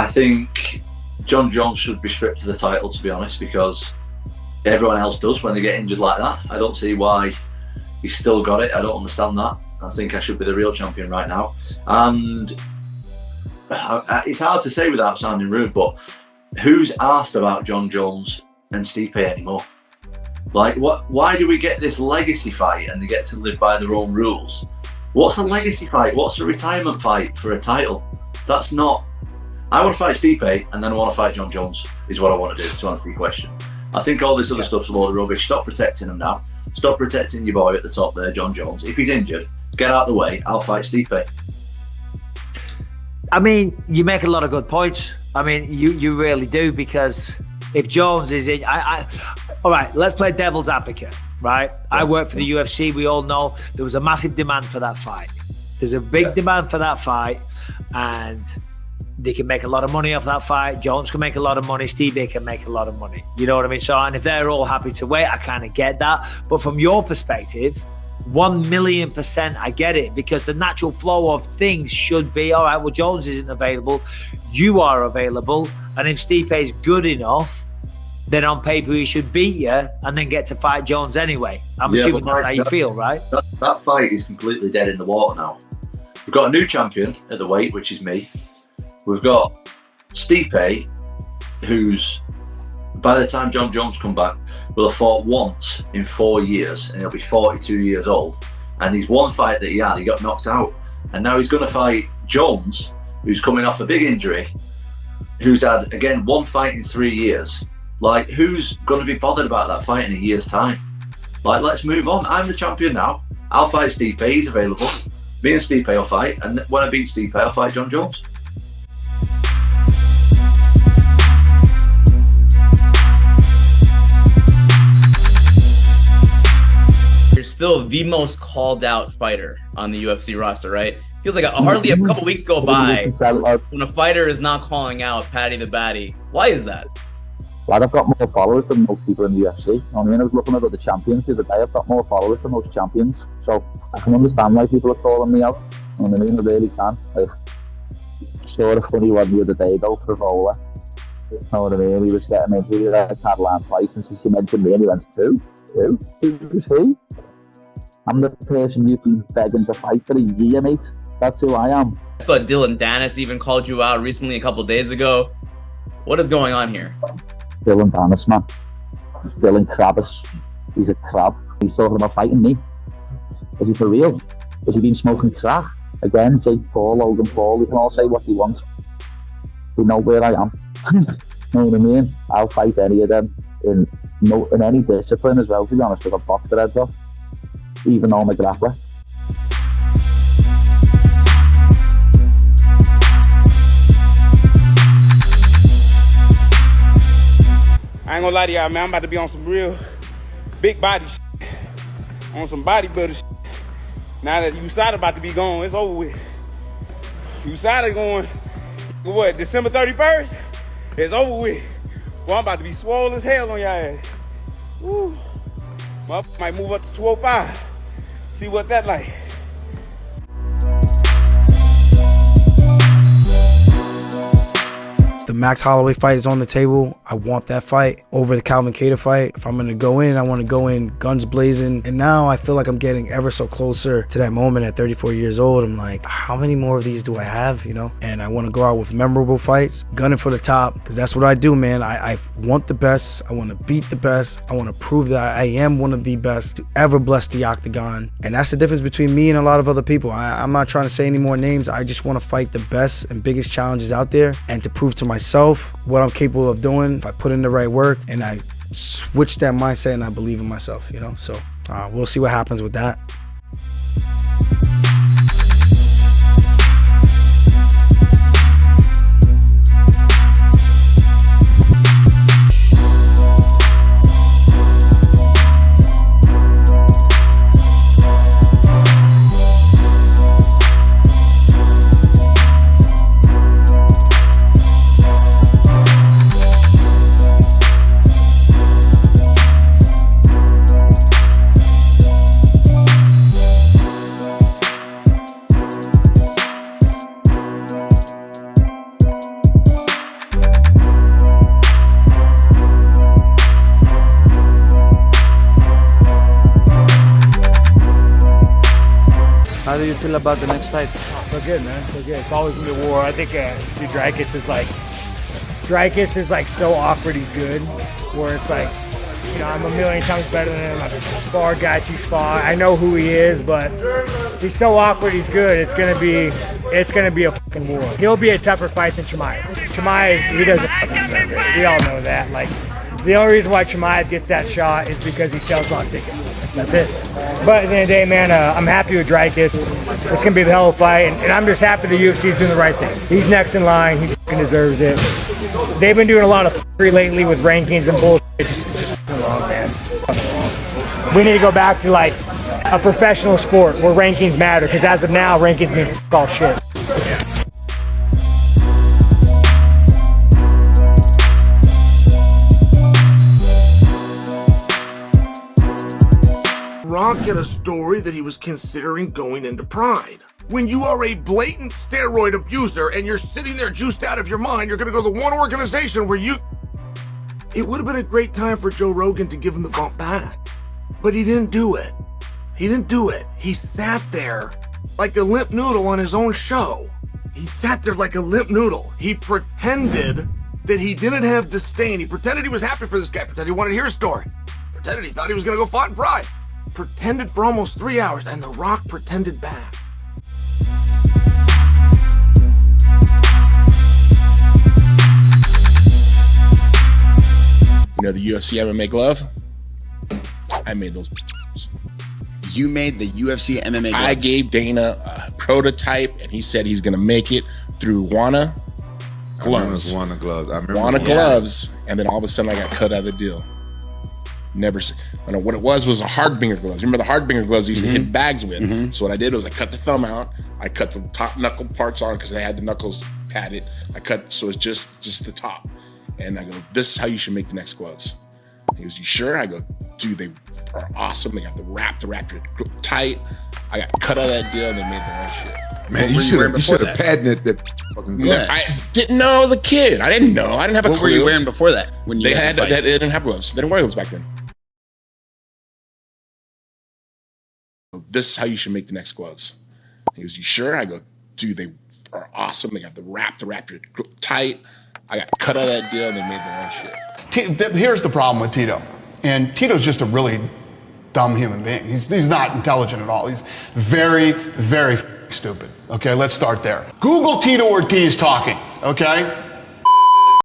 think Jon Jones should be stripped of the title, to be honest, because everyone else does when they get injured like that. I don't see why he's still got it. I don't understand that. I think I should be the real champion right now. And it's hard to say without sounding rude, but who's asked about Jon Jones and Stipe anymore? Like, why do we get this legacy fight and they get to live by their own rules? What's a legacy fight? What's a retirement fight for a title? That's not... I want to fight Stipe and then I want to fight Jon Jones, is what I want to do, to answer your question. I think all this other stuff's a load of rubbish. Stop protecting him now. Stop protecting your boy at the top there, Jon Jones. If he's injured, get out of the way. I'll fight Stipe. I mean, you make a lot of good points. I mean, you really do, because if Jones is in... all right, let's play devil's advocate, right? I work for the UFC. We all know there was a massive demand for that fight. There's a big demand for that fight, and they can make a lot of money off that fight. Jones can make a lot of money. Stipe can make a lot of money. You know what I mean? So, and if they're all happy to wait, I kind of get that. But from your perspective, 1,000,000% I get it, because the natural flow of things should be, all right, well, Jones isn't available. You are available. And if Stipe is good enough, then on paper he should beat you and then get to fight Jones anyway. I'm assuming that's how you feel, right? That fight is completely dead in the water now. We've got a new champion at the weight, which is me. We've got Stipe, who's, by the time Jon Jones come back, will have fought once in 4 years, and he'll be 42 years old. And he's one fight that he had, he got knocked out. And now he's going to fight Jones, who's coming off a big injury, who's had, again, one fight in 3 years. Like, who's going to be bothered about that fight in a year's time? Like, let's move on. I'm the champion now. I'll fight Stipe. He's available. Me and Stipe will fight. And when I beat Stipe, I'll fight Jon Jones. You're still the most called out fighter on the UFC roster, right? Feels like hardly a couple weeks go by when a fighter is not calling out Paddy the Baddy. Why is that? Like, I've got more followers than most people in the UFC. You know what I mean? I was looking at the champions the other day. I've got more followers than most champions. So I can understand why people are calling me out. You know what I mean? I really can. Like, sort of funny one the other day though for Vola. You know what I mean? He was getting into that Catalan twice, and since he mentioned me, and he went, Who is he? I'm the person you've been begging to fight for a year, mate. That's who I am. I saw Dillon Danis even called you out recently a couple days ago. What is going on here? Dillon Danis, man. Dillon Krabbis. He's a crab. He's talking about fighting me. Is he for real? Has he been smoking crack? Again, Jake Paul, Logan Paul, you can all say what you want. We know where I am. You know what I mean? I'll fight any of them in any discipline as well, to be honest, because I've boxed their heads off. Even though I'm a grappler. I ain't gonna lie to y'all, man. I'm about to be on some real big body shit. On some bodybuilder shit. Now that USADA about to be gone, it's over with. USADA going, what, December 31st? It's over with. Well, I'm about to be swole as hell on y'all ass. Woo. Motherfucker might move up to 205. See what that like. The Max Holloway fight is on the table. I want that fight over the Calvin Kattar fight. If I'm gonna go in, I wanna go in guns blazing. And now I feel like I'm getting ever so closer to that moment at 34 years old. I'm like, how many more of these do I have, you know? And I wanna go out with memorable fights, gunning for the top, because that's what I do, man. I want the best. I wanna beat the best. I wanna prove that I am one of the best to ever bless the octagon. And that's the difference between me and a lot of other people. I'm not trying to say any more names. I just wanna fight the best and biggest challenges out there, and to prove to myself what I'm capable of doing if I put in the right work and I switch that mindset and I believe in myself, you know? So we'll see what happens with that. feel about the next fight? Feel good, man. Feel good. It's always gonna be a war. I think Dricus is like so awkward. He's good, where it's like, you know, I'm a million times better than him. I've sparred guys he's fought. I know who he is, but he's so awkward. He's good. It's gonna be a fucking war. He'll be a tougher fight than Chimaev. Chimaev, he doesn't fucking deserve it. We all know that. Like, the only reason why Chimaev gets that shot is because he sells a lot of tickets. That's it. But at the end of the day, man, I'm happy with Dricus. It's gonna be a hell of a fight, and I'm just happy the UFC's doing the right things. He's next in line. He fucking deserves it. They've been doing a lot of f***ery lately with rankings and bullshit. It's just fucking wrong, man. Fucking wrong. We need to go back to like a professional sport where rankings matter, because as of now, rankings mean f*** all shit. Rock had a story that he was considering going into Pride. When you are a blatant steroid abuser and you're sitting there juiced out of your mind, you're gonna go to the one organization where you... It would have been a great time for Joe Rogan to give him the bump back. But he didn't do it. He didn't do it. He sat there like a limp noodle on his own show. He sat there like a limp noodle. He pretended that he didn't have disdain. He pretended he was happy for this guy. Pretended he wanted to hear his story. Pretended he thought he was gonna go fight in Pride. Pretended for almost 3 hours, and The Rock pretended back. You know the UFC MMA glove? I made those. You made the UFC MMA glove? I gave Dana a prototype, and he said he's gonna make it through Wana gloves. Wana gloves. I remember Wana gloves, and then all of a sudden I got cut out of the deal. Never. I know what it was a hardbinger gloves. Remember the hardbinger gloves you used to hit bags with? So what I did was I cut the thumb out. I cut the top knuckle parts on because they had the knuckles padded. I cut so it's just the top. And I go, this is how you should make the next gloves. He goes, you sure? I go, dude, they are awesome. They got the wrap tight. I got cut out of that deal and they made the right shit. Man, you should have patented that fucking glove. I didn't know I was a kid. I didn't know. I didn't have a clue. What were you wearing before that? When you they didn't have gloves. They didn't wear gloves back then. This is how you should make the next gloves. He goes, you sure? I go, dude, they are awesome. They got the wrap tight. I got cut out of that deal and they made the right shit. Here's the problem with Tito. And Tito's just a really dumb human being. He's not intelligent at all. He's very, very stupid. Okay, let's start there. Google Tito Ortiz talking, okay?